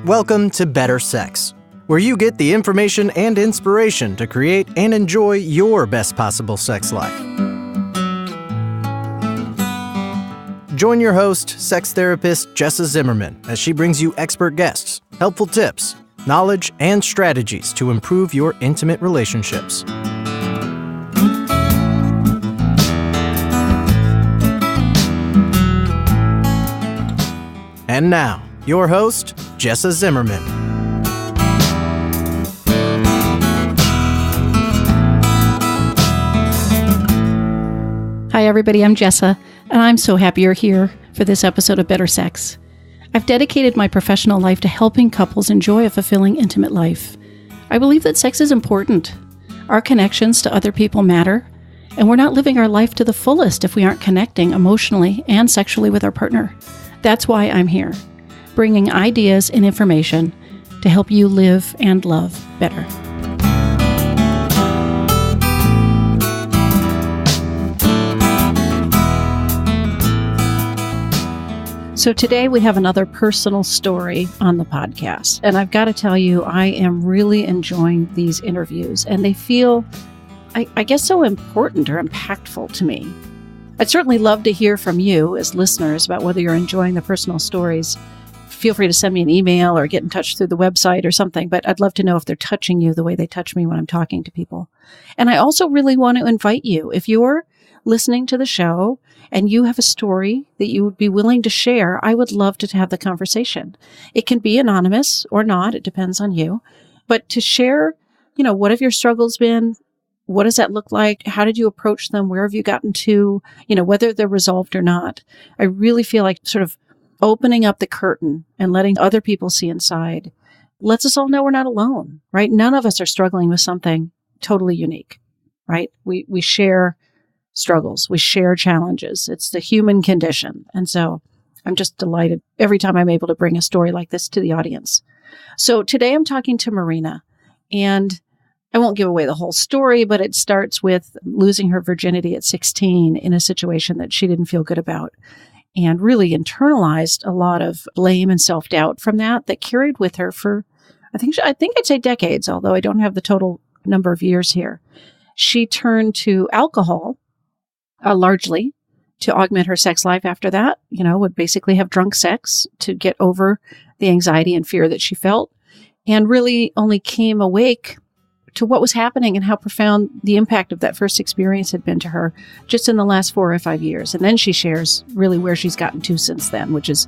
Welcome to Better Sex, where you get the information and inspiration to create and enjoy your best possible sex life. Join your host, sex therapist Jessa Zimmerman, as she brings you expert guests, helpful tips, knowledge, and strategies to improve your intimate relationships. And now, your host, Jessa Zimmerman. Hi, everybody. I'm Jessa, and I'm so happy you're here for this episode of Better Sex. I've dedicated my professional life to helping couples enjoy a fulfilling, intimate life. I believe that sex is important. Our connections to other people matter, and we're not living our life to the fullest if we aren't connecting emotionally and sexually with our partner. That's why I'm here, bringing ideas and information to help you live and love better. So today we have another personal story on the podcast. And I've got to tell you, I am really enjoying these interviews. And they feel, I guess, so important or impactful to me. I'd certainly love to hear from you as listeners about whether you're enjoying the personal stories. Feel free to send me an email or get in touch through the website or something. But I'd love to know if they're touching you the way they touch me when I'm talking to people. And I also really want to invite you, if you're listening to the show and you have a story that you would be willing to share, I would love to have the conversation. It can be anonymous or not. It depends on you. But to share, what have your struggles been? What does that look like? How did you approach them? Where have you gotten to? Whether they're resolved or not. I really feel like sort of opening up the curtain and letting other people see inside lets us all know we're not alone, right? None of us are struggling with something totally unique, right? We share struggles. We share challenges. It's the human condition. And so I'm just delighted every time I'm able to bring a story like this to the audience. So today I'm talking to Marina, and I won't give away the whole story, but it starts with losing her virginity at 16 in a situation that she didn't feel good about and really internalized a lot of blame and self-doubt from that carried with her for, I think I'd say decades, although I don't have the total number of years here. She turned to alcohol, largely to augment her sex life after that, would basically have drunk sex to get over the anxiety and fear that she felt, and really only came awake to what was happening and how profound the impact of that first experience had been to her just in the last 4 or 5 years. And then she shares really where she's gotten to since then, which is,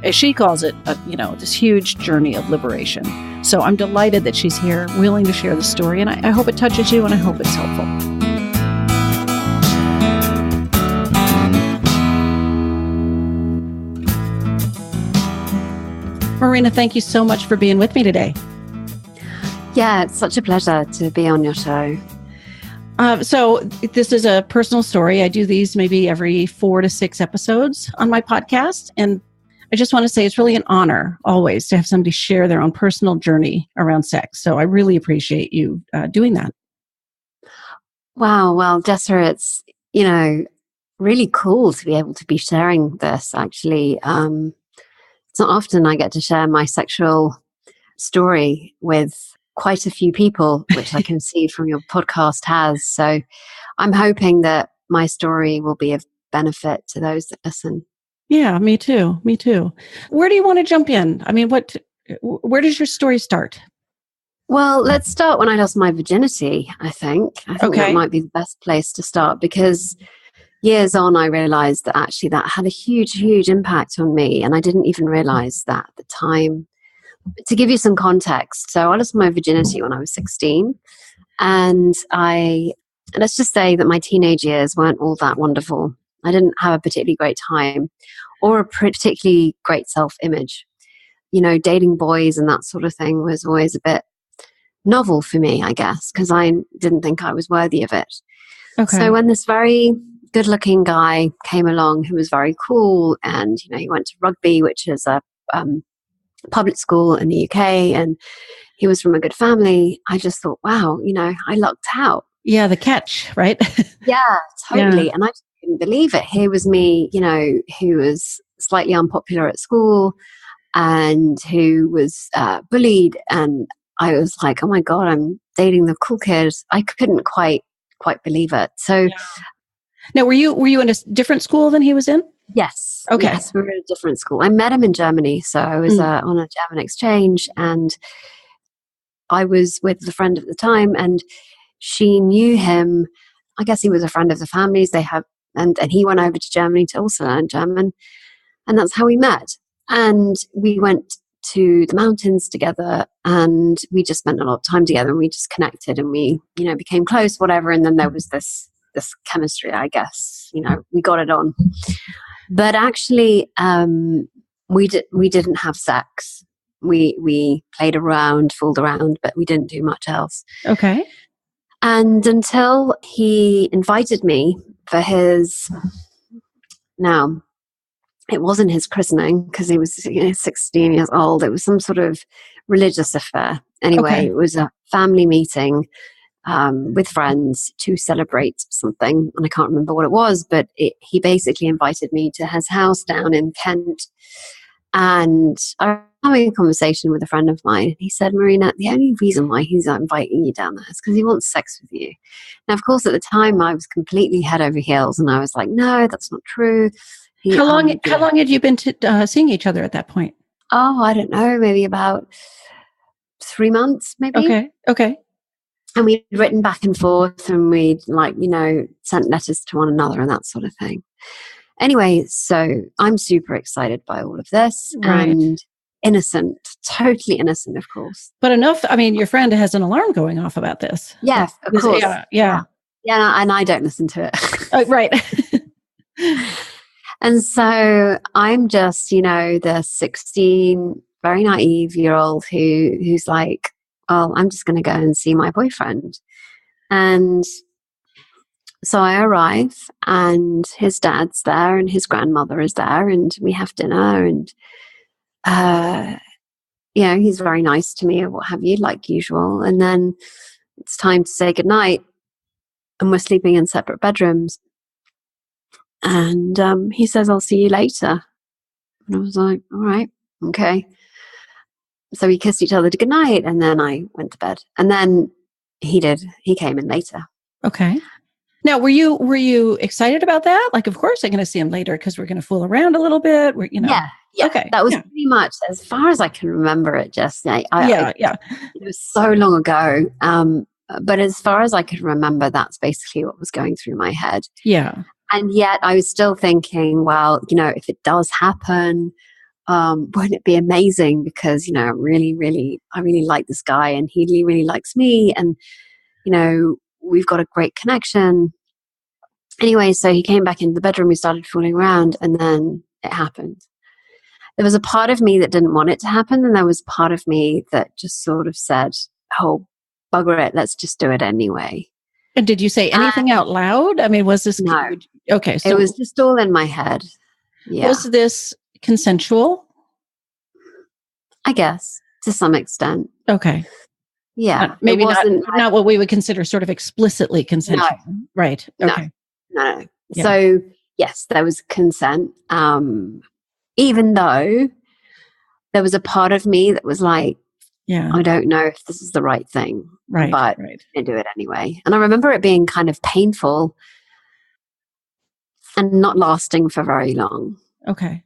as she calls it, this huge journey of liberation. So I'm delighted that she's here, willing to share the story. And I hope it touches you, and I hope it's helpful. Marina, thank you so much for being with me today. Yeah, it's such a pleasure to be on your show. So this is a personal story. I do these maybe every 4 to 6 episodes on my podcast. And I just want to say it's really an honor always to have somebody share their own personal journey around sex. So I really appreciate you doing that. Wow. Well, Jessa, it's, really cool to be able to be sharing this, actually. It's not often I get to share my sexual story with quite a few people, which I can see from your podcast has. So I'm hoping that my story will be of benefit to those that listen. Yeah, me too. Me too. Where do you want to jump in? I mean, where does your story start? Well, let's start when I lost my virginity, I think. Okay. That might be the best place to start, because years on, I realized that actually that had a huge, huge impact on me. And I didn't even realize that at the time. To give you some context, so I lost my virginity when I was 16, and let's just say that my teenage years weren't all that wonderful. I didn't have a particularly great time or a particularly great self-image. Dating boys and that sort of thing was always a bit novel for me, I guess, because I didn't think I was worthy of it. Okay. So when this very good-looking guy came along who was very cool, and he went to rugby, which is a public school in the UK, and he was from a good family, I just thought, wow, I lucked out. Yeah, the catch, right? Yeah, totally. Yeah. And I just couldn't believe it. Here was me, who was slightly unpopular at school, and who was bullied. And I was like, oh my God, I'm dating the cool kid. I couldn't quite believe it. So now, were you in a different school than he was in? yes. Okay. Yes, we were in a different school. I met him in Germany. So I was on a German exchange, and I was with a friend at the time, and she knew him. I guess he was a friend of the family's. And he went over to Germany to also learn German. And that's how we met. And we went to the mountains together, and we just spent a lot of time together, and we just connected, and we, became close, whatever. And then there was this chemistry, I guess, we got it on. But actually, we didn't have sex. We played around, fooled around, but we didn't do much else. Okay. And until he invited me for now, it wasn't his christening because he was 16 years old. It was some sort of religious affair. Anyway, It was a family meeting with friends to celebrate something. And I can't remember what it was, but he basically invited me to his house down in Kent. And I was having a conversation with a friend of mine. And he said, Marina, the only reason why he's inviting you down there is because he wants sex with you. Now, of course, at the time, I was completely head over heels. And I was like, no, that's not true. How long had you been seeing each other at that point? Oh, I don't know, maybe about 3 months, maybe. Okay. And we'd written back and forth, and we'd sent letters to one another and that sort of thing. Anyway, so I'm super excited by all of this, and innocent, totally innocent, of course. But enough, your friend has an alarm going off about this. Yeah, of course. Yeah. Yeah, and I don't listen to it. Oh, right. And so I'm just, the 16, very naive year old who's like, oh, I'm just going to go and see my boyfriend. And so I arrive, and his dad's there, and his grandmother is there, and we have dinner, and, he's very nice to me or what have you, like usual. And then it's time to say goodnight, and we're sleeping in separate bedrooms. And he says, I'll see you later. And I was like, all right, okay. So we kissed each other to goodnight, and then I went to bed. And then he came in later. Okay. Now, were you excited about that? Like, of course I'm going to see him later because we're going to fool around a little bit. Yeah. Okay. That was pretty much as far as I can remember it. Just yeah. It was so long ago. But as far as I could remember, that's basically what was going through my head. Yeah. And yet I was still thinking, well, if it does happen, wouldn't it be amazing? Because, I really like this guy, and he really likes me. And, we've got a great connection. Anyway, so he came back into the bedroom, we started fooling around, and then it happened. There was a part of me that didn't want it to happen, and there was part of me that just sort of said, oh, bugger it, let's just do it anyway. And did you say anything out loud? Was this... No. Okay. So it was just all in my head. Yeah. Was this consensual? I guess, to some extent. Okay. Yeah. Maybe not what we would consider sort of explicitly consensual. No. Right. Okay. No. Yeah. So, yes, there was consent. Even though there was a part of me that was like, I don't know if this is the right thing. Right. But I do it anyway. And I remember it being kind of painful and not lasting for very long. Okay.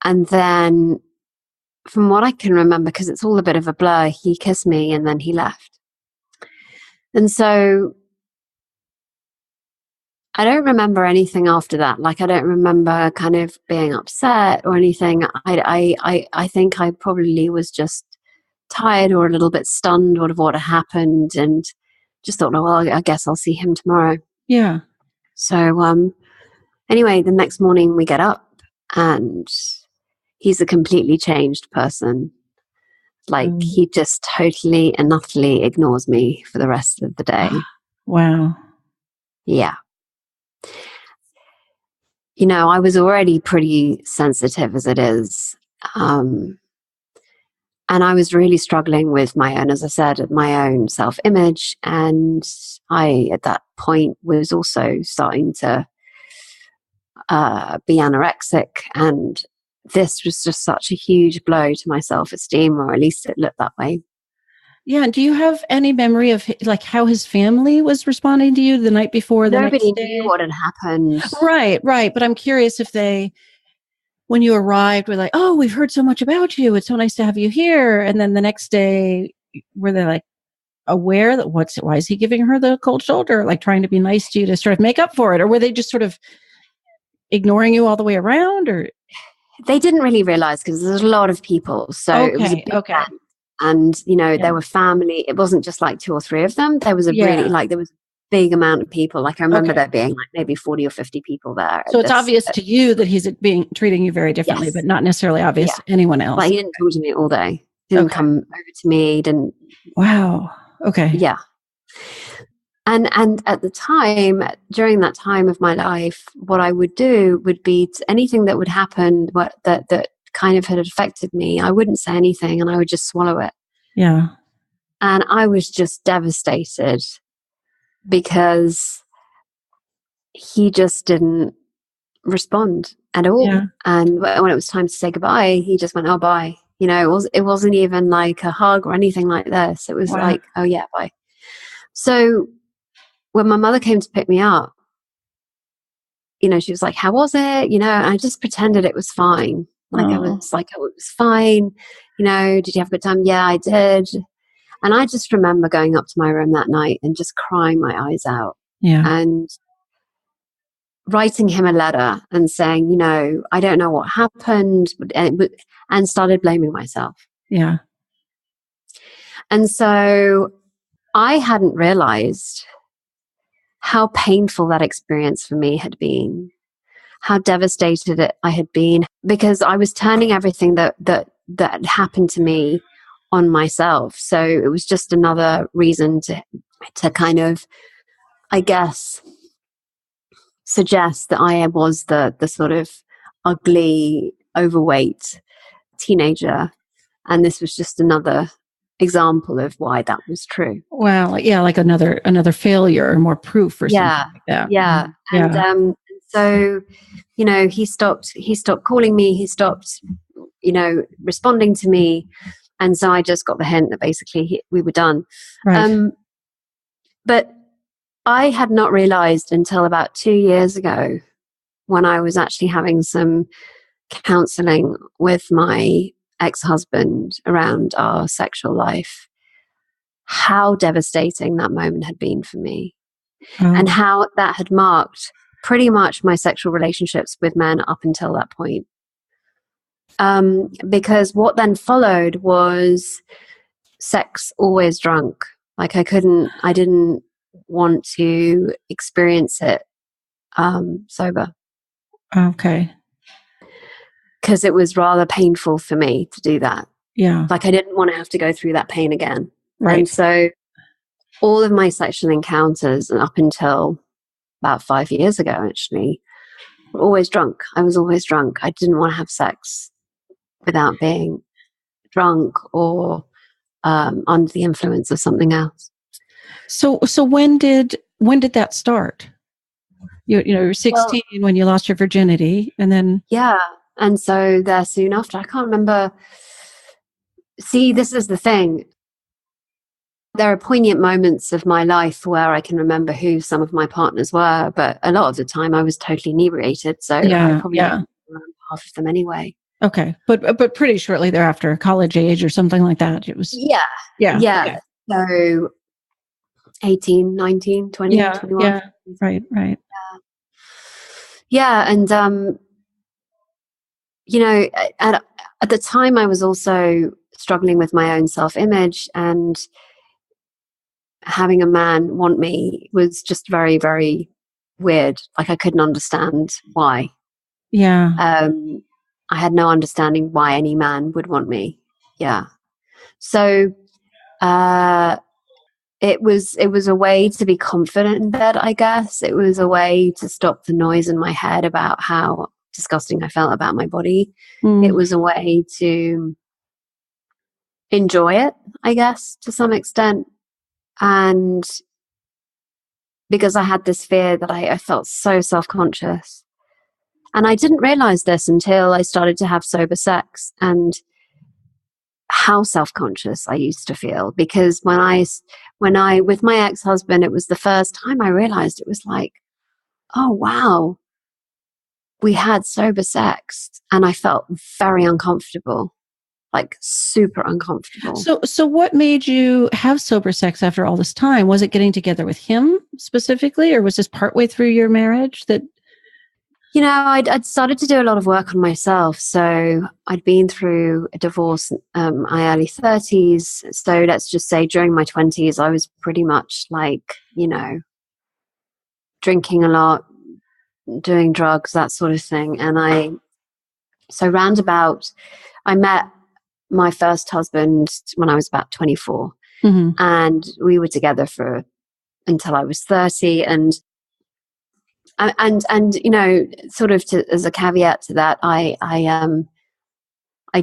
And then, from what I can remember, because it's all a bit of a blur, he kissed me and then he left. And so I don't remember anything after that. Like, I don't remember kind of being upset or anything. I think I probably was just tired or a little bit stunned of what had happened, and just thought, oh, well, I guess I'll see him tomorrow. Yeah. So anyway, the next morning we get up, and he's a completely changed person. Like, he just totally and utterly ignores me for the rest of the day. Wow. Yeah. I was already pretty sensitive as it is. And I was really struggling with my own, as I said, my own self-image. And I, at that point, was also starting to be anorexic and this was just such a huge blow to my self-esteem, or at least it looked that way. Yeah. Do you have any memory of like how his family was responding to you the night before, the Nobody next day? knew what had happened. Right. But I'm curious if they, when you arrived, were like, oh, we've heard so much about you. It's so nice to have you here. And then the next day, were they like aware that why is he giving her the cold shoulder? Like trying to be nice to you to sort of make up for it? Or were they just sort of ignoring you all the way around? Or They didn't really realize because there's a lot of people. So it was a big event. And, there were family. It wasn't just like 2 or 3 of them. There was there was a big amount of people. Like I remember there being like maybe 40 or 50 people there. So it's obvious to you that he's treating you very differently, but not necessarily obvious to anyone else. Like he didn't talk to me all day. He didn't come over to me. Didn't. Wow. Okay. Yeah. And at the time, during that time of my life, what I would do would be anything that would happen that kind of had affected me, I wouldn't say anything and I would just swallow it. Yeah. And I was just devastated because he just didn't respond at all. Yeah. And when it was time to say goodbye, he just went, oh, bye. It wasn't even like a hug or anything like this. It was like, oh yeah, bye. So when my mother came to pick me up, she was like, how was it? And I just pretended it was fine. Like I was like, oh, it was fine. Did you have a good time? Yeah, I did. And I just remember going up to my room that night and just crying my eyes out. Yeah. And writing him a letter and saying, I don't know what happened, and started blaming myself. Yeah. And so I hadn't realized how painful that experience for me had been, how devastated I had been, because I was turning everything that had happened to me on myself. So it was just another reason to kind of, I guess, suggest that I was the sort of ugly, overweight teenager. And this was just another example of why that was true. Wow. Yeah, like another failure or more proof or something like that. Yeah. And so, he stopped calling me, he stopped, responding to me. And so I just got the hint that basically we were done. Right. But I had not realized until about 2 years ago, when I was actually having some counseling with my ex-husband around our sexual life, how devastating that moment had been for me, and how that had marked pretty much my sexual relationships with men up until that point. Because what then followed was sex always drunk. Like I didn't want to experience it sober. Okay. Because it was rather painful for me to do that. Yeah. Like I didn't want to have to go through that pain again. Right. And so all of my sexual encounters up until about 5 years ago, actually, were always drunk. I was always drunk. I didn't want to have sex without being drunk or under the influence of something else. So when did that start? You were 16 when you lost your virginity, and then and so there soon after, I can't remember. See, this is the thing. There are poignant moments of my life where I can remember who some of my partners were, but a lot of the time I was totally inebriated, so I probably don't remember half of them anyway. Okay, but pretty shortly thereafter, college age or something like that, it was. Yeah. Okay. So 18, 19, 20, 21. Yeah, right. Yeah, and at the time I was also struggling with my own self-image, and having a man want me was just very, very weird. Like I couldn't understand why. Yeah. I had no understanding why any man would want me. Yeah. So it was a way to be confident in bed, I guess. It was a way to stop the noise in my head about how disgusting I felt about my body. It was a way to enjoy it, I guess, to some extent. And because I had this fear that I felt so self-conscious And I didn't realize this until I started to have sober sex, and how self-conscious I used to feel. Because when I with my ex-husband, it was the first time I realized, it was like, oh wow, we had sober sex, and I felt very uncomfortable, like super uncomfortable. So what made you have sober sex after all this time? Was it getting together with him specifically, or was this partway through your marriage that? I'd started to do a lot of work on myself. So I'd been through a divorce my early 30s. So let's just say during my 20s, I was pretty much like, drinking a lot, doing drugs, that sort of thing. And I met my first husband when I was about 24. Mm-hmm. And we were together until I was 30. And sort of as a caveat to that, I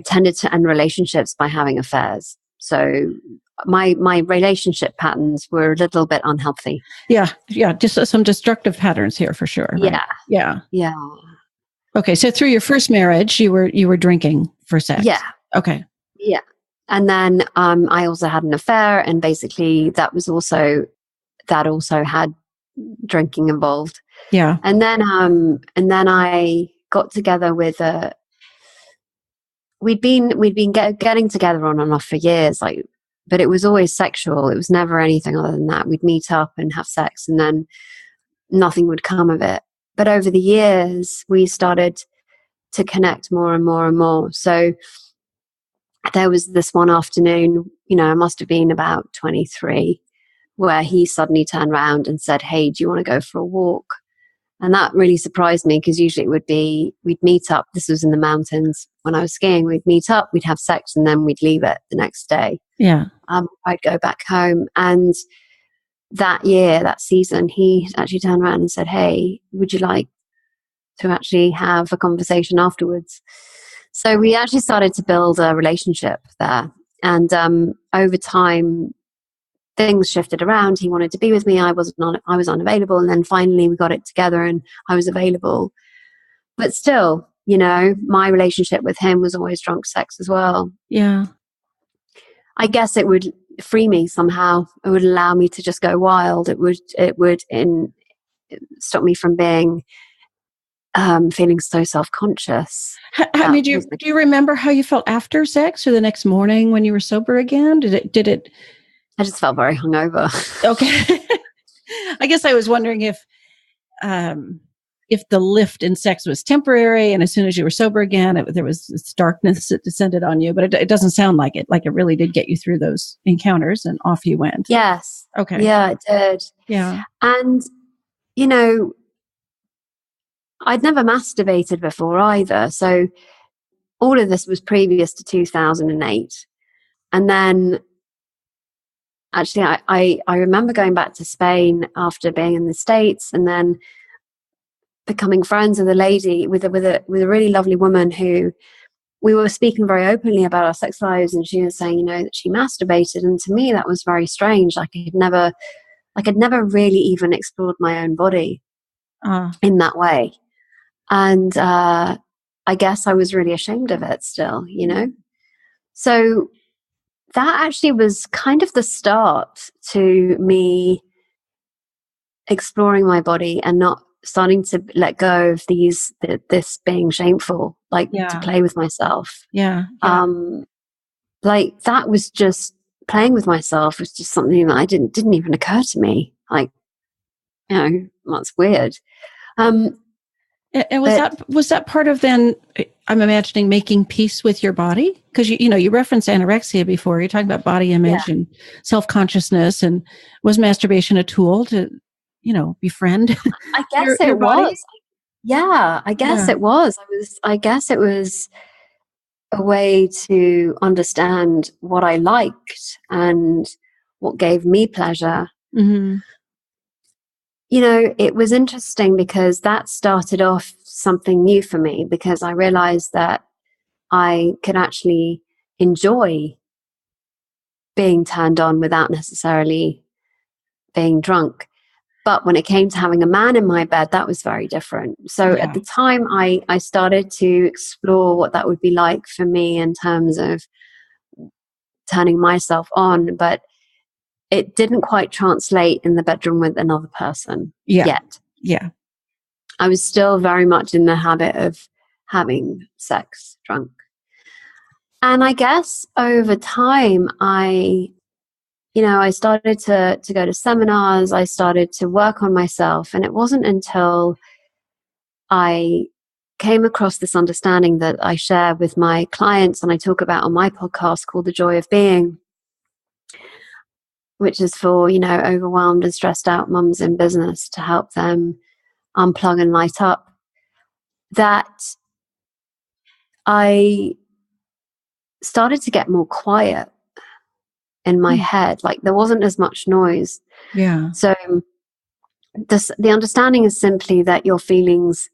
tended to end relationships by having affairs. So my relationship patterns were a little bit unhealthy. Yeah. Just some destructive patterns here for sure. Right? Yeah. Okay. So through your first marriage, you were drinking for sex. Yeah. Okay. Yeah. And then I also had an affair, and basically that also had drinking involved. Yeah. And then I got together with we'd been getting together on and off for years, but it was always sexual. It was never anything other than that. We'd meet up and have sex, and then nothing would come of it. But over the years, we started to connect more and more and more. So there was this one afternoon, I must have been about 23, where he suddenly turned around and said, "Hey, do you want to go for a walk?" And that really surprised me, because usually it would be, we'd meet up. This was in the mountains when I was skiing. We'd meet up, we'd have sex, and then we'd leave it the next day. Yeah. I'd go back home. And that season, he actually turned around and said, "Hey, would you like to actually have a conversation afterwards?" So we actually started to build a relationship there. And over time, things shifted around. He wanted to be with me. I was unavailable. And then finally we got it together and I was available. But still, my relationship with him was always drunk sex as well. Yeah. I guess it would free me somehow. It would allow me to just go wild. It would stop me from being feeling so self-conscious. Do you remember how you felt after sex, or the next morning when you were sober again? Did it? I just felt very hungover. Okay. I guess I was wondering if the lift in sex was temporary, and as soon as you were sober again, there was this darkness that descended on you. But it doesn't sound like it. Like it really did get you through those encounters, and off you went. Yes. Okay. Yeah, it did. Yeah. And I'd never masturbated before either. So all of this was previous to 2008. And then actually, I remember going back to Spain after being in the States, and then becoming friends with a lady, with a really lovely woman who we were speaking very openly about our sex lives, and she was saying, that she masturbated, and to me that was very strange. I'd never really even explored my own body in that way, and I guess I was really ashamed of it still, So that actually was kind of the start to me exploring my body and not starting to let go of this being shameful, to play with myself. Yeah. That was just, playing with myself was just something that didn't even occur to me. That's weird. And was that part of then, I'm imagining, making peace with your body? Because you referenced anorexia before. You're talking about body image and self-consciousness, and was masturbation a tool to, befriend? I guess it was. Yeah, I guess it was. I guess it was a way to understand what I liked and what gave me pleasure. Mm-hmm. It was interesting because that started off something new for me, because I realized that I could actually enjoy being turned on without necessarily being drunk. But when it came to having a man in my bed, that was very different. So at the time, I started to explore what that would be like for me in terms of turning myself on, but it didn't quite translate in the bedroom with another person yet. Yeah. I was still very much in the habit of having sex drunk. And I guess over time, I started to go to seminars. I started to work on myself. And it wasn't until I came across this understanding that I share with my clients and I talk about on my podcast called The Joy of Being, which is for, overwhelmed and stressed out mums in business to help them unplug and light up, that I started to get more quiet in my head. Like there wasn't as much noise. Yeah. So the understanding is simply that your feelings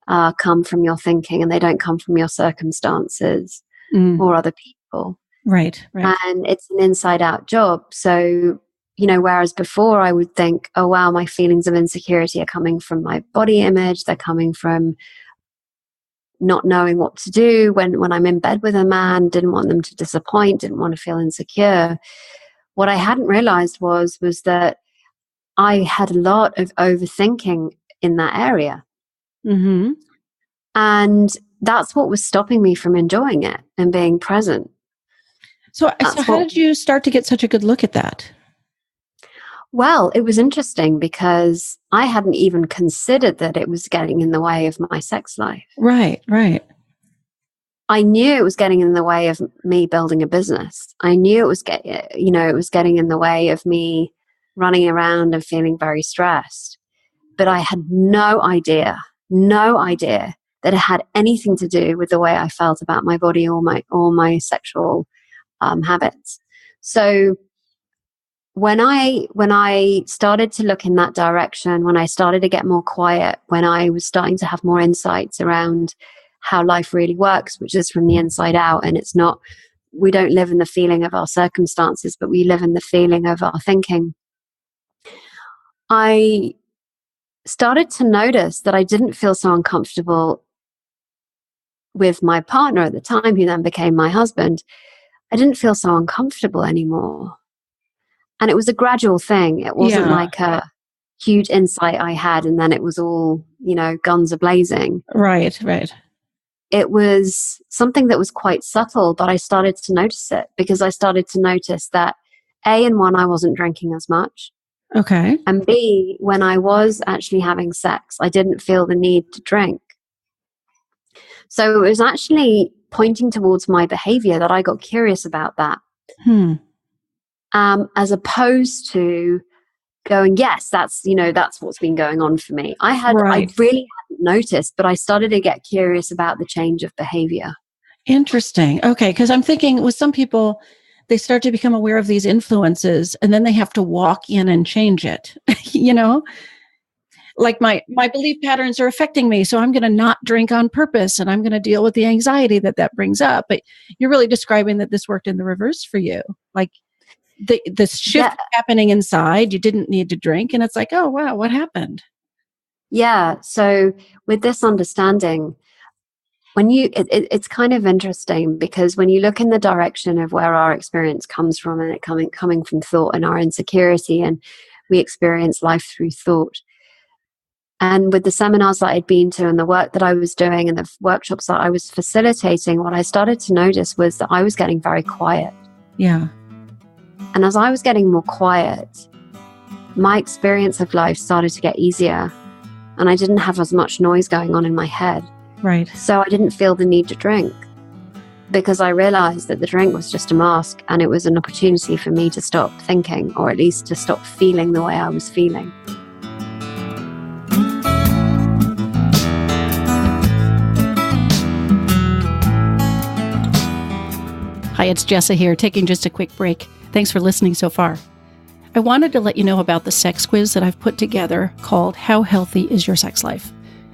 come from your thinking and they don't come from your circumstances or other people. Right. And it's an inside out job. So, whereas before I would think, oh, wow, my feelings of insecurity are coming from my body image. They're coming from not knowing what to do when I'm in bed with a man, didn't want them to disappoint, didn't want to feel insecure. What I hadn't realized was that I had a lot of overthinking in that area. Mm-hmm. And that's what was stopping me from enjoying it and being present. So how did you start to get such a good look at that? Well, it was interesting because I hadn't even considered that it was getting in the way of my sex life. Right. I knew it was getting in the way of me building a business. I knew it was getting in the way of me running around and feeling very stressed. But I had no idea that it had anything to do with the way I felt about my body or my sexual habits. So when I started to look in that direction, when I started to get more quiet, when I was starting to have more insights around how life really works, which is from the inside out, and it's not, we don't live in the feeling of our circumstances, but we live in the feeling of our thinking. I started to notice that I didn't feel so uncomfortable with my partner at the time, who then became my husband. I didn't feel so uncomfortable anymore. And it was a gradual thing. It wasn't like a huge insight I had and then it was all, guns a-blazing. Right. It was something that was quite subtle, but I started to notice it because I started to notice that A, I wasn't drinking as much. Okay. And B, when I was actually having sex, I didn't feel the need to drink. So it was actually pointing towards my behavior that I got curious about that. As opposed to going, yes, that's what's been going on for me. I really hadn't noticed, but I started to get curious about the change of behavior. Interesting. Okay. Because I'm thinking with some people, they start to become aware of these influences and then they have to walk in and change it, like my belief patterns are affecting me. So I'm going to not drink on purpose and I'm going to deal with the anxiety that brings up. But you're really describing that this worked in the reverse for you. Like the shift happening inside, you didn't need to drink. And it's like, oh, wow, what happened? Yeah. So with this understanding, it's kind of interesting because when you look in the direction of where our experience comes from and it coming from thought and our insecurity, and we experience life through thought. And with the seminars that I'd been to and the work that I was doing and the workshops that I was facilitating, what I started to notice was that I was getting very quiet. Yeah. And as I was getting more quiet, my experience of life started to get easier and I didn't have as much noise going on in my head. Right. So I didn't feel the need to drink because I realized that the drink was just a mask and it was an opportunity for me to stop thinking, or at least to stop feeling the way I was feeling. Hi, it's Jessa here, taking just a quick break. Thanks for listening so far. I wanted to let you know about the sex quiz that I've put together called How Healthy Is Your Sex Life?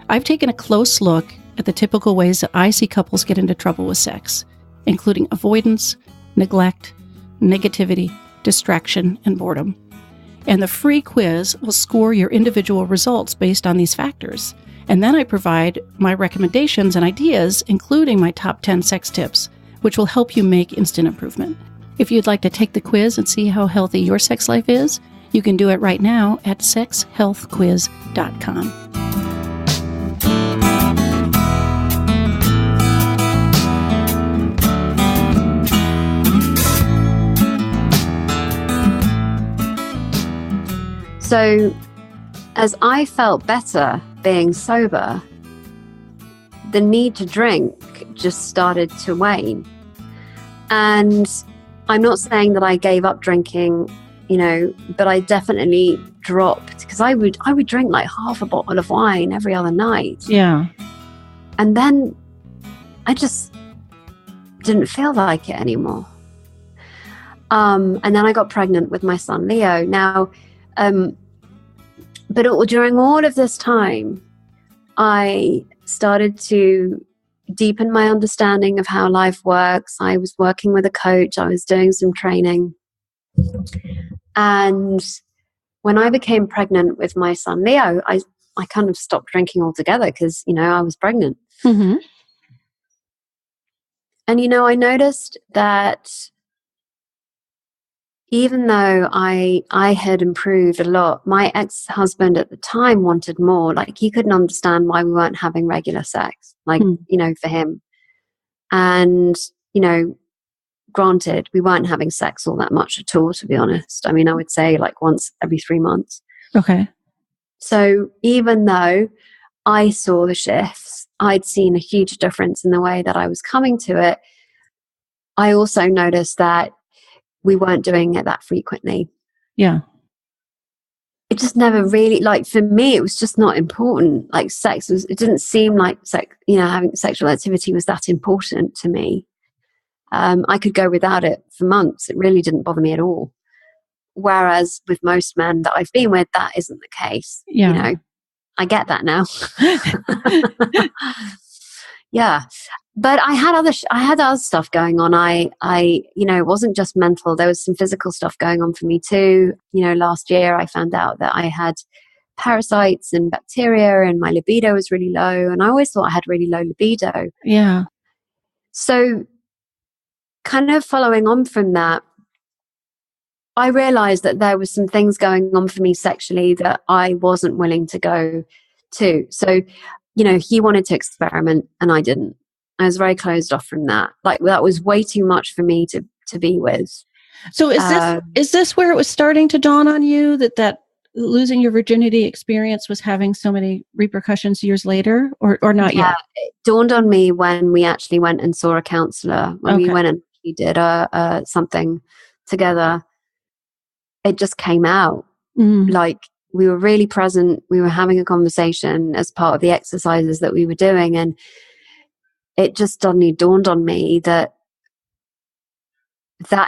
I've taken a close look at the typical ways that I see couples get into trouble with sex, including avoidance, neglect, negativity, distraction, and boredom. And the free quiz will score your individual results based on these factors. And then I provide my recommendations and ideas, including my top 10 sex tips, which will help you make instant improvement. If you'd like to take the quiz and see how healthy your sex life is, you can do it right now at sexhealthquiz.com. So as I felt better being sober, the need to drink just started to wane. And I'm not saying that I gave up drinking, but I definitely dropped, because I would drink like half a bottle of wine every other night. Yeah. And then I just didn't feel like it anymore. And then I got pregnant with my son, Leo. Now, but during all of this time, I started to deepen my understanding of how life works. I was working with a coach. I was doing some training. And when I became pregnant with my son, Leo, I kind of stopped drinking altogether because, I was pregnant. Mm-hmm. And, I noticed that even though I had improved a lot, my ex-husband at the time wanted more. Like, he couldn't understand why we weren't having regular sex, for him. And, granted, we weren't having sex all that much at all, to be honest. I mean, I would say like once every 3 months. Okay. So even though I saw the shifts, I'd seen a huge difference in the way that I was coming to it, I also noticed that we weren't doing it that frequently. Yeah. It just never really, for me, it was just not important. Like, it didn't seem like having sexual activity was that important to me. I could go without it for months. It really didn't bother me at all. Whereas with most men that I've been with, that isn't the case. Yeah. I get that now. Yeah. But I had other stuff going on. It wasn't just mental. There was some physical stuff going on for me too. Last year I found out that I had parasites and bacteria, and my libido was really low. And I always thought I had really low libido. Yeah. So kind of following on from that, I realized that there was some things going on for me sexually that I wasn't willing to go to. So, he wanted to experiment and I didn't. I was very closed off from that. Like, that was way too much for me to be with. So is this where it was starting to dawn on you that losing your virginity experience was having so many repercussions years later, or not yet? It dawned on me when we actually went and saw a counselor, when we went and we did something together. It just came out. Like, we were really present. We were having a conversation as part of the exercises that we were doing. And it just suddenly dawned on me that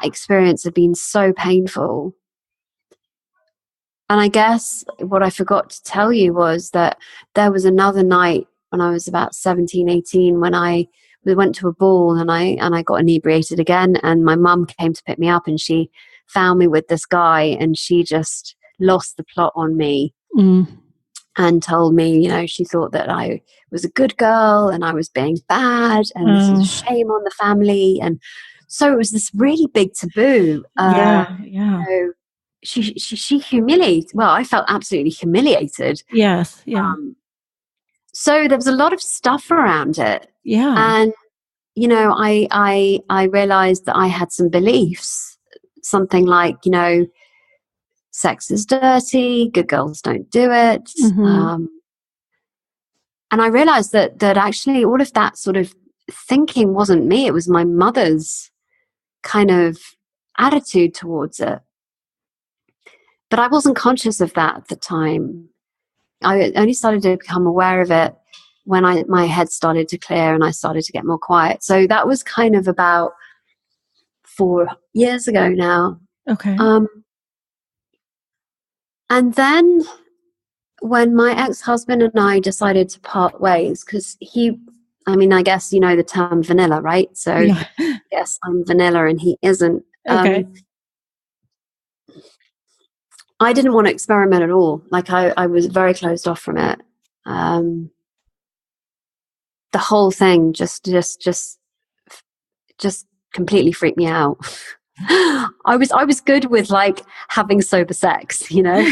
experience had been so painful. And I guess what I forgot to tell you was that there was another night when I was about 17, 18, when we went to a ball and I got inebriated again. And my mum came to pick me up and she found me with this guy, and she just lost the plot on me and told me, she thought that I was a good girl and I was being bad, and this is a shame on the family. And so it was this really big taboo. She humiliated. Well, I felt absolutely humiliated. Yes. Yeah. So there was a lot of stuff around it. Yeah. And, I realized that I had some beliefs, something like, sex is dirty, good girls don't do it. And I realized that actually all of that sort of thinking wasn't me. It was my mother's kind of attitude towards it. But I wasn't conscious of that at the time. I only started to become aware of it when my head started to clear and I started to get more quiet. So that was kind of about 4 years ago now. Okay. And then when my ex-husband and I decided to part ways, because I guess you know the term vanilla, right? So yes, I'm vanilla and he isn't. Okay. I didn't want to experiment at all. Like I was very closed off from it. The whole thing just completely freaked me out. I was good with like having sober sex, you know.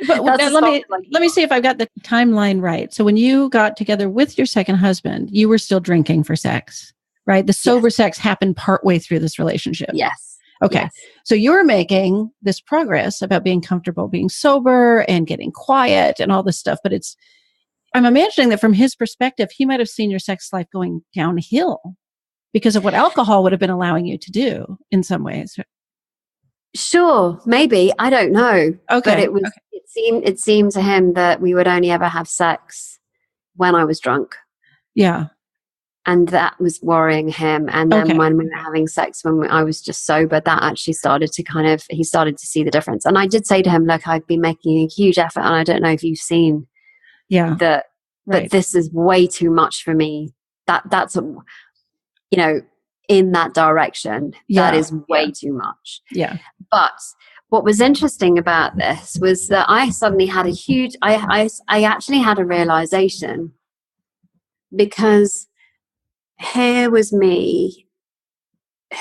But let me see if I've got the timeline right. So when you got together with your second husband, you were still drinking for sex, right? The sober sex happened partway through this relationship. Yes. Okay. Yes. So you're making this progress about being comfortable being sober and getting quiet and all this stuff. But I'm imagining that from his perspective, he might have seen your sex life going downhill because of what alcohol would have been allowing you to do in some ways. Sure, maybe. I don't know. Okay. But it seemed to him that we would only ever have sex when I was drunk. Yeah. And that was worrying him. And then when we were having sex, when I was just sober, that actually started to he started to see the difference. And I did say to him, look, I've been making a huge effort, and I don't know if you've seen that, but this is way too much for me. That's in that direction, that is way too much. Yeah. But what was interesting about this was that I suddenly had I actually had a realization, because here was me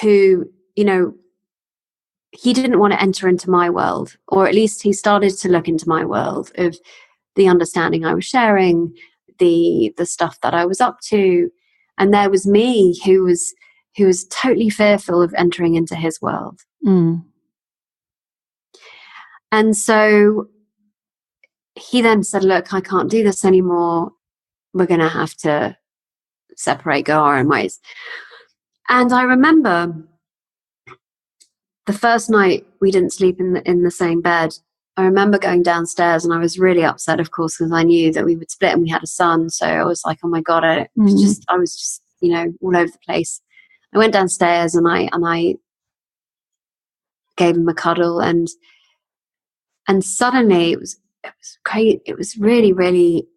who, he didn't want to enter into my world, or at least he started to look into my world of the understanding I was sharing, the stuff that I was up to. And there was me who was totally fearful of entering into his world. Mm. And so he then said, look, I can't do this anymore. We're going to have to separate, go our own ways. And I remember the first night we didn't sleep in the same bed. I remember going downstairs, and I was really upset, of course, because I knew that we would split and we had a son. So I was like, oh my God, I was just, all over the place. I went downstairs and I gave him a cuddle, and suddenly it was great. It was really, really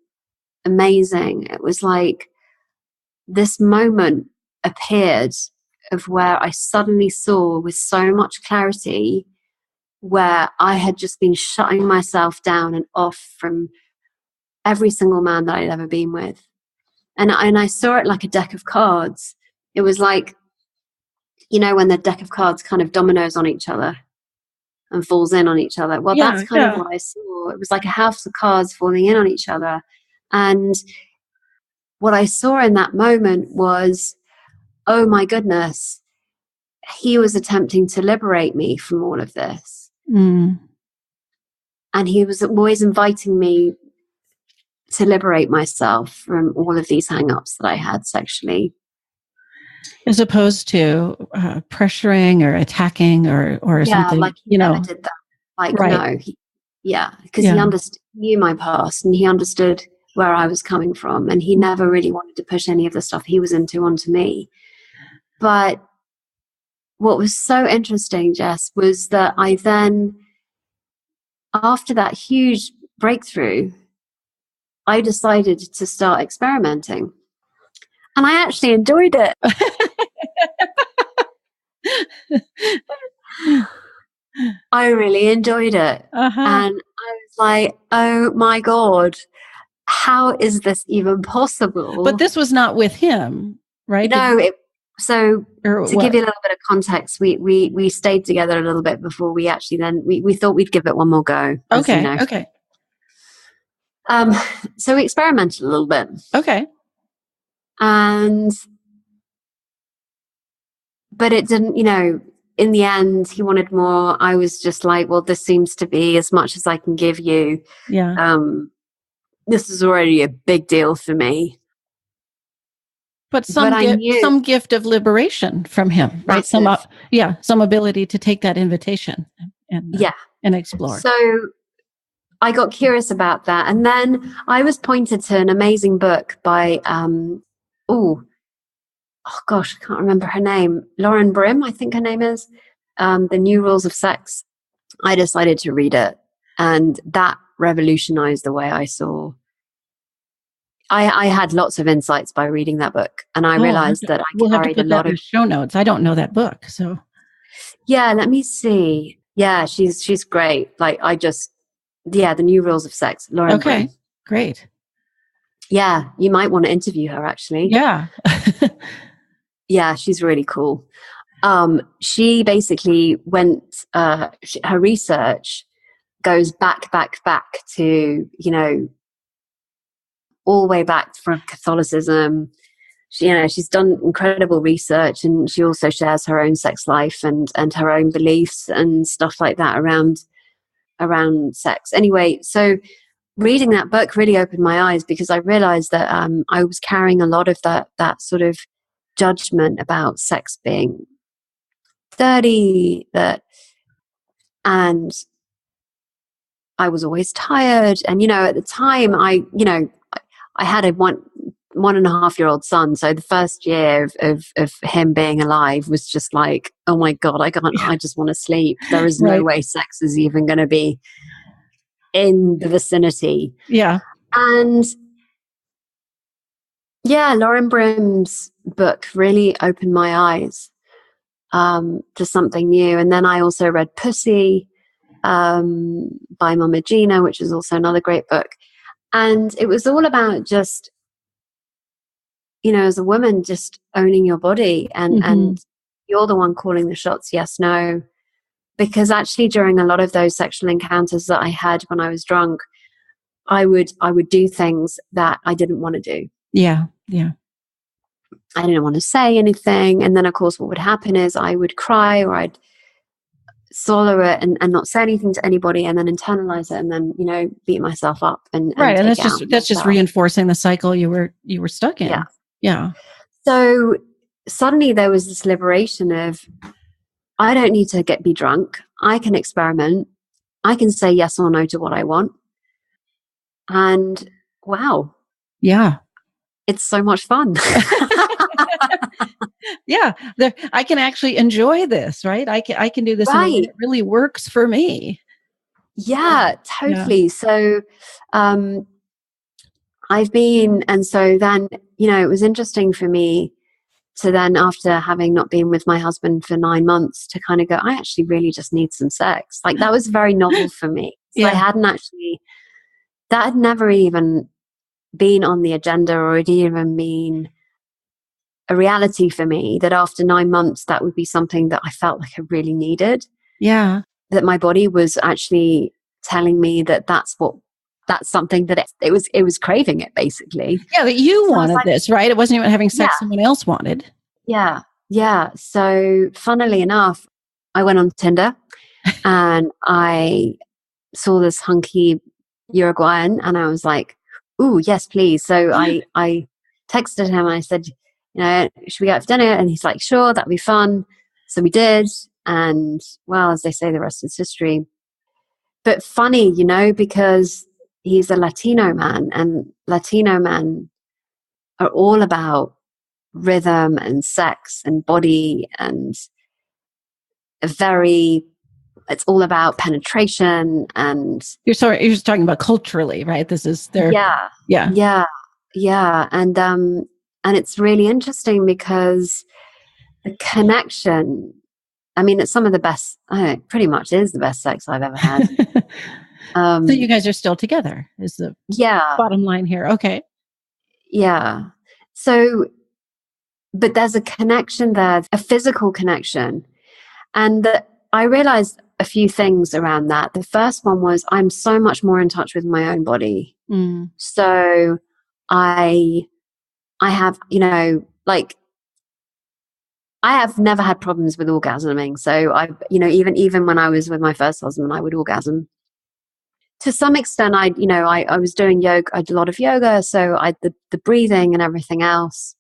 amazing. It was like this moment appeared of where I suddenly saw with so much clarity where I had just been shutting myself down and off from every single man that I'd ever been with. And I saw it like a deck of cards. It was like, when the deck of cards kind of dominoes on each other and falls in on each other. Well, that's kind of what I saw. It was like a house of cards falling in on each other. And what I saw in that moment was, oh my goodness, he was attempting to liberate me from all of this. Mm. And he was always inviting me to liberate myself from all of these hang-ups that I had sexually. As opposed to pressuring or attacking or something. Like he never did that. Like, no. Because he knew my past, and he understood where I was coming from, and he never really wanted to push any of the stuff he was into onto me. But what was so interesting, Jess, was that I then, after that huge breakthrough, I decided to start experimenting. And I actually enjoyed it. I really enjoyed it. Uh-huh. And I was like, oh my God, how is this even possible? But this was not with him, right? No. To give you a little bit of context, we stayed together a little bit before we actually then, we thought we'd give it one more go. Okay. Okay. So we experimented a little bit. Okay. But it didn't, in the end, he wanted more. I was just like, well, this seems to be as much as I can give you. Yeah. This is already a big deal for me. But some gift of liberation from him, right? Massive. Some ability to take that invitation and explore. So I got curious about that. And then I was pointed to an amazing book by, oh gosh, I can't remember her name. Lauren Brim, I think her name is, The New Rules of Sex. I decided to read it, and that revolutionized the way I saw. I had lots of insights by reading that book, and I realized that I we'll carried have to put a lot that in of show notes. I don't know that book, so let me see. Yeah, she's great. Like the New Rules of Sex, Lauren Okay, Brim. great. Yeah, you might want to interview her actually. Yeah. Yeah, she's really cool. She basically went, her research goes back to, all the way back from Catholicism. She's done incredible research, and she also shares her own sex life and her own beliefs and stuff like that around sex. Anyway, so reading that book really opened my eyes, because I realized that I was carrying a lot of that sort of judgment about sex being dirty, and I was always tired. And at the time, I had a 1.5-year-old son, so the first year of him being alive was just like, oh my god, I just want to sleep. There is no Right. way sex is even going to be in the vicinity. Yeah. And yeah, Lauren Brim's book really opened my eyes to something new. And then I also read Pussy by Mama Gina, which is also another great book. And it was all about just, as a woman, just owning your body, and you're the one calling the shots, yes, no. Because actually during a lot of those sexual encounters that I had when I was drunk, I would do things that I didn't want to do. Yeah. Yeah. I didn't want to say anything. And then, of course, what would happen is I would cry, or I'd swallow it and not say anything to anybody, and then internalize it, and then, beat myself up and Right. And take it out that's just myself. reinforcing the cycle you were stuck in. Yeah. Yeah. So suddenly there was this liberation of, I don't need to be drunk. I can experiment. I can say yes or no to what I want. And wow. Yeah. It's so much fun. Yeah. I can actually enjoy this, right? I can do this in a way that really works for me. Yeah, totally. Yeah. So I've been, and so then, it was interesting for me to then, after having not been with my husband for 9 months, to kind of go, I actually really just need some sex. Like, that was very novel for me. So yeah. That had never even been on the agenda, or it even been a reality for me, that after 9 months, that would be something that I felt like I really needed. Yeah. That my body was actually telling me that's something that it was craving it, basically. Yeah, that you wanted this, right? It wasn't even having sex someone else wanted. Yeah. Yeah. So funnily enough, I went on Tinder and I saw this hunky Uruguayan, and I was like, ooh, yes, please. So I texted him and I said, should we go out for dinner? And he's like, sure, that'd be fun. So we did. And well, as they say, the rest is history. But funny, because he's a Latino man, and Latino men are all about rhythm and sex and body, and it's all about penetration. And you're just talking about culturally, right? This is their yeah. And it's really interesting because the connection, I mean, it's some of the best, pretty much is the best sex I've ever had. So you guys are still together, is the bottom line here. Okay. Yeah. So, but there's a connection there, a physical connection. And I realized a few things around that. The first one was, I'm so much more in touch with my own body. Mm. So I have, I have never had problems with orgasming. So even when I was with my first husband, I would orgasm. To some extent, I was doing yoga. I did a lot of yoga. So the breathing and everything else,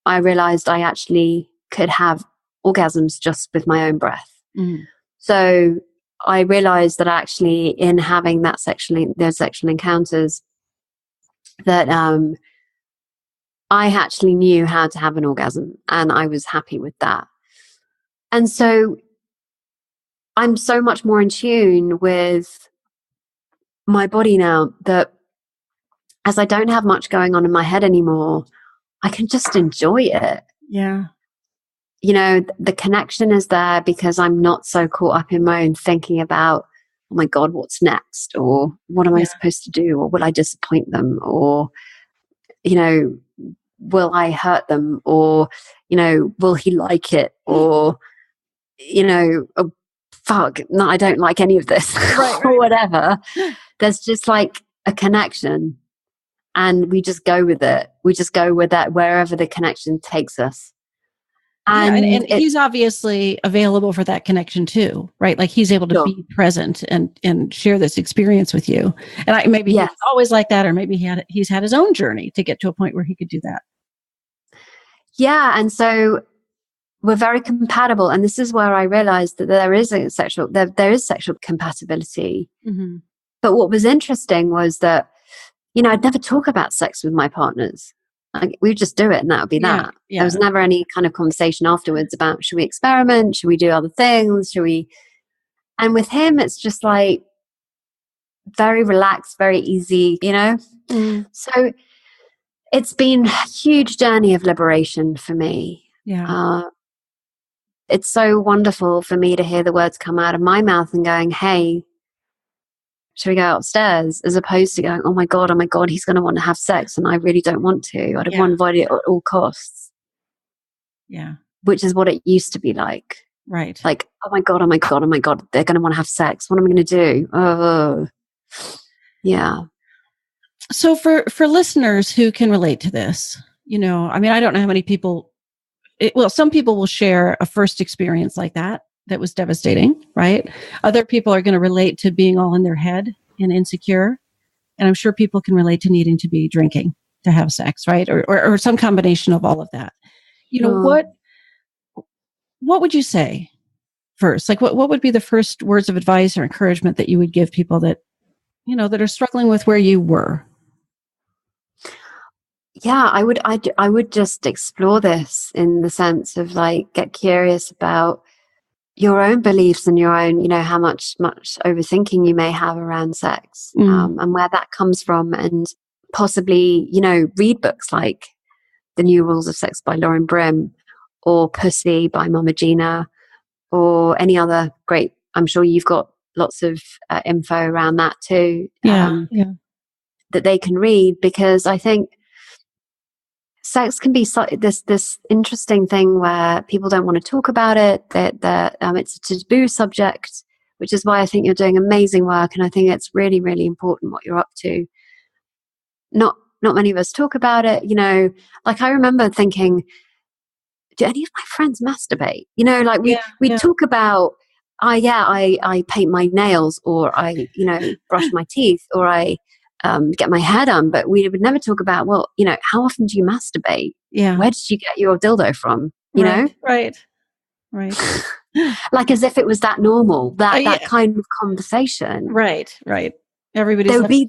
I realized I actually could have orgasms just with my own breath. Mm. So I realized that actually, in having those sexual encounters, that I actually knew how to have an orgasm, and I was happy with that. And so I'm so much more in tune with my body now, that as I don't have much going on in my head anymore, I can just enjoy it. Yeah. the connection is there because I'm not so caught up in my own thinking about, oh my God, what's next? Or what am I supposed to do? Or will I disappoint them? Or, will I hurt them? Or, will he like it? Or, oh, fuck, no, I don't like any of this. Right. Or whatever. There's just like a connection. And we just go with it. We just go with that wherever the connection takes us. And he's obviously available for that connection too, right? Like he's able to be present and share this experience with you. And maybe he's always like that, or maybe he's had his own journey to get to a point where he could do that. Yeah, and so we're very compatible, and this is where I realized that there is sexual compatibility. Mm-hmm. But what was interesting was that I'd never talk about sex with my partners. Like, we just do it and that would be that. Yeah. There was never any kind of conversation afterwards about, should we experiment? Should we do other things? And with him, it's just like very relaxed, very easy, Mm. So it's been a huge journey of liberation for me. Yeah. It's so wonderful for me to hear the words come out of my mouth and going, hey, should we go upstairs? As opposed to going, oh my God, he's going to want to have sex and I really don't want to. I don't want to avoid it at all costs. Yeah. Which is what it used to be like. Right. Like, oh my God, they're going to want to have sex. What am I going to do? Oh, yeah. So for listeners who can relate to this, I don't know how many people, some people will share a first experience like that was devastating, right? Other people are going to relate to being all in their head and insecure. And I'm sure people can relate to needing to be drinking to have sex, right? Or some combination of all of that. What would you say first? Like what would be the first words of advice or encouragement that you would give people that, that are struggling with where you were? Yeah, I would just explore this in the sense of like, get curious about your own beliefs and your own, how much overthinking you may have around sex, and where that comes from, and possibly, read books like The New Rules of Sex by Lauren Brim, or Pussy by Mama Gina, or any other great. I'm sure you've got lots of info around that too. That they can read, because I think sex can be this interesting thing where people don't want to talk about it. That it's a taboo subject, which is why I think you're doing amazing work, and I think it's really, really important what you're up to. Not many of us talk about it. Like I remember thinking, do any of my friends masturbate? Like we talk about, I paint my nails, or I brush my teeth, or I get my hair done, but we would never talk about, well, how often do you masturbate? Yeah. Where did you get your dildo from? You know? Right. Like as if it was that normal, that kind of conversation. Right. Everybody's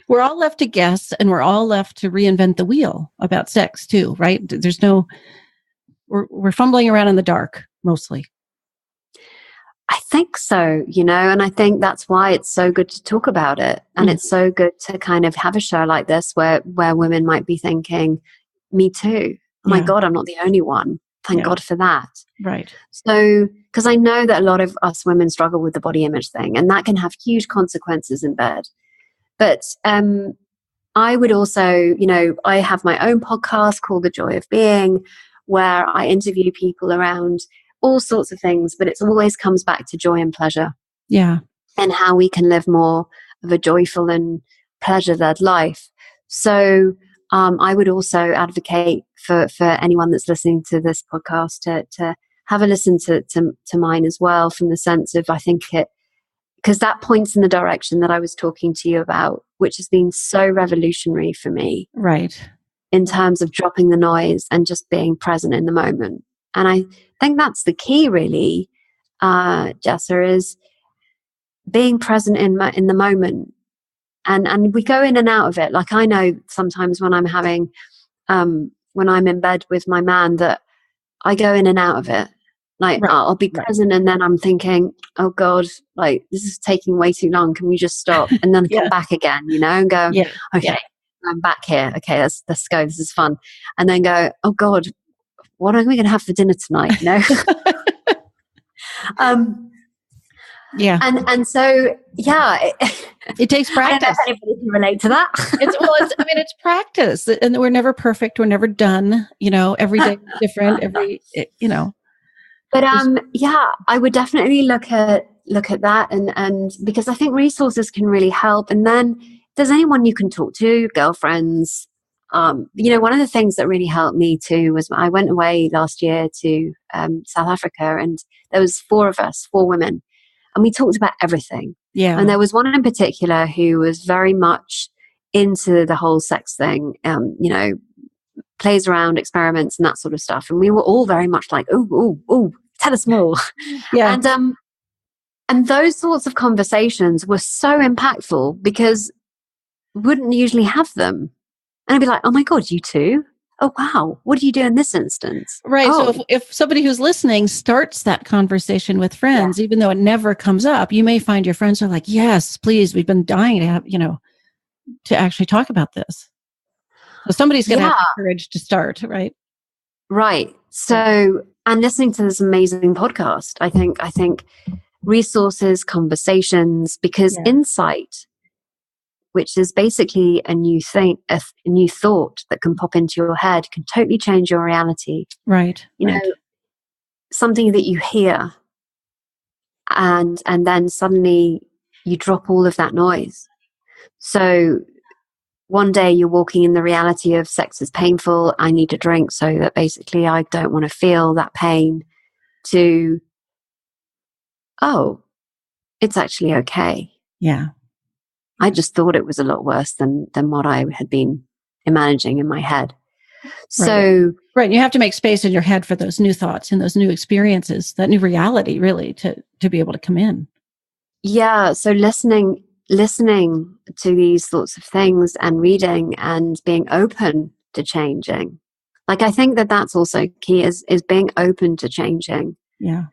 we're all left to guess, and we're all left to reinvent the wheel about sex too, right? We're fumbling around in the dark mostly. I think so, and I think that's why it's so good to talk about it. And it's so good to kind of have a show like this where women might be thinking, me too. Oh my God, I'm not the only one. Thank God for that. Right. So, because I know that a lot of us women struggle with the body image thing, and that can have huge consequences in bed. But I would also, I have my own podcast called The Joy of Being, where I interview people around all sorts of things, but it always comes back to joy and pleasure. Yeah. And how we can live more of a joyful and pleasure-led life. So I would also advocate for anyone that's listening to this podcast to have a listen to mine as well, from the sense of, I think because that points in the direction that I was talking to you about, which has been so revolutionary for me. Right. In terms of dropping the noise and just being present in the moment. And I think that's the key, really, Jessa, is being present in the moment. And we go in and out of it. Like I know sometimes when I'm when I'm in bed with my man, that I go in and out of it. Like I'll be present, and then I'm thinking, oh God, like this is taking way too long. Can we just stop? And then come back again, and go, okay, I'm back here. Okay, let's go. This is fun. And then go, oh God, what are we going to have for dinner tonight? Yeah. And so, yeah. It takes practice. I don't know if anybody can relate to that. It's practice. And we're never perfect. We're never done. Every day is different. But yeah, I would definitely look at that and because I think resources can really help. And then if there's anyone you can talk to, girlfriends. One of the things that really helped me too was I went away last year to South Africa, and there was 4 of us, 4 women, and we talked about everything. Yeah. And there was one in particular who was very much into the whole sex thing, plays around, experiments, and that sort of stuff. And we were all very much like, oh, tell us more. Yeah. And those sorts of conversations were so impactful because we wouldn't usually have them. And I'd be like, oh my God, you too? Oh, wow. What do you do in this instance? Right. Oh. So if somebody who's listening starts that conversation with friends, even though it never comes up, you may find your friends are like, yes, please. We've been dying to have, to actually talk about this. So somebody's going to have the courage to start, right? Right. So, and listening to this amazing podcast, I think resources, conversations, because insight, which is basically a new thing, a new thought that can pop into your head, can totally change your reality. Right. You know, something that you hear, and then suddenly you drop all of that noise. So one day you're walking in the reality of sex is painful. I need a drink so that basically I don't want to feel that pain, to, oh, it's actually okay. Yeah. I just thought it was a lot worse than what I had been imagining in my head. So, right. You have to make space in your head for those new thoughts and those new experiences, that new reality, really, to be able to come in. Yeah. So listening to these sorts of things and reading and being open to changing. Like, I think that that's also key, is being open to changing. Yeah.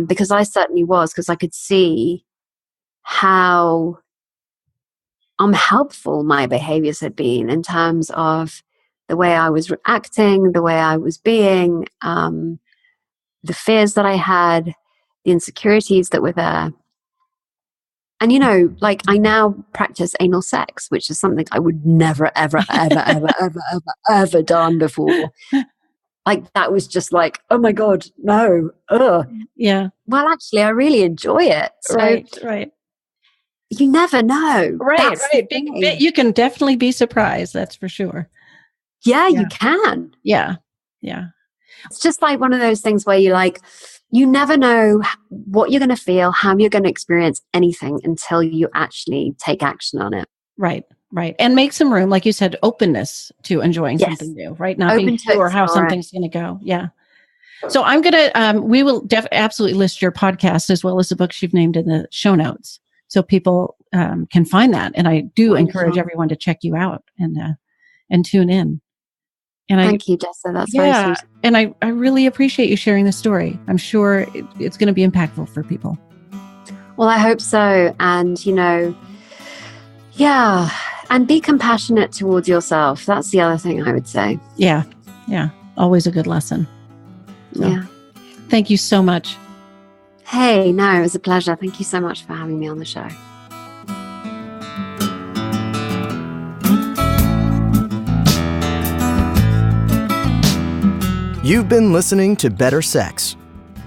Because I certainly was, because I could see how unhelpful my behaviors had been in terms of the way I was acting, the way I was being, the fears that I had, the insecurities that were there. And, like, I now practice anal sex, which is something I would never, ever, ever, ever, ever, ever, ever done before. Like, that was just like, oh my God, no. Ugh. Yeah. Well, actually, I really enjoy it. So right. You never know. Right. You can definitely be surprised. That's for sure. Yeah, you can. Yeah. It's just like one of those things where you never know what you're going to feel, how you're going to experience anything until you actually take action on it. Right. And make some room, like you said, openness to enjoying something new, right? Not being sure how something's going to go. Yeah. So I'm going to, we will absolutely list your podcast as well as the books you've named in the show notes, so people can find that. And I do encourage everyone to check you out and tune in. And Thank you, Jessa. That's very sweet. And I really appreciate you sharing the story. I'm sure it's going to be impactful for people. Well, I hope so. And, and be compassionate towards yourself. That's the other thing I would say. Yeah. Always a good lesson. So, yeah. Thank you so much. Hey, no, it was a pleasure. Thank you so much for having me on the show. You've been listening to Better Sex.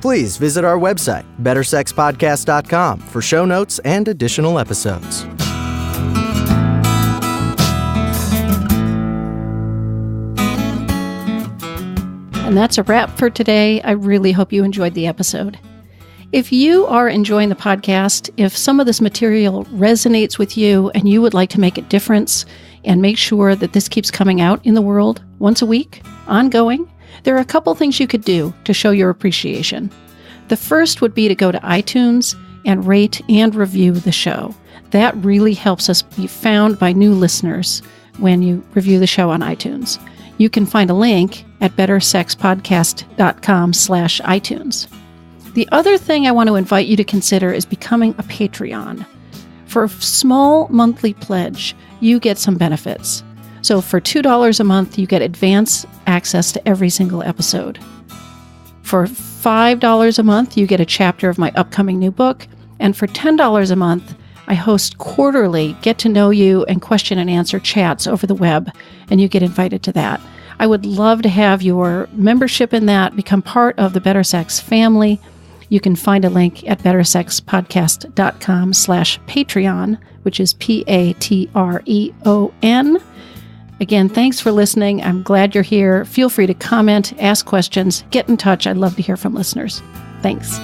Please visit our website, bettersexpodcast.com, for show notes and additional episodes. And that's a wrap for today. I really hope you enjoyed the episode. If you are enjoying the podcast, if some of this material resonates with you and you would like to make a difference and make sure that this keeps coming out in the world once a week, ongoing, there are a couple things you could do to show your appreciation. The first would be to go to iTunes and rate and review the show. That really helps us be found by new listeners when you review the show on iTunes. You can find a link at bettersexpodcast.com/iTunes. The other thing I want to invite you to consider is becoming a Patreon. For a small monthly pledge, you get some benefits. So for $2 a month, you get advance access to every single episode. For $5 a month, you get a chapter of my upcoming new book. And for $10 a month, I host quarterly get to know you and question and answer chats over the web, and you get invited to that. I would love to have your membership in that, become part of the Better Sex family. You can find a link at bettersexpodcast.com/Patreon, which is Patreon. Again, thanks for listening. I'm glad you're here. Feel free to comment, ask questions, get in touch. I'd love to hear from listeners. Thanks.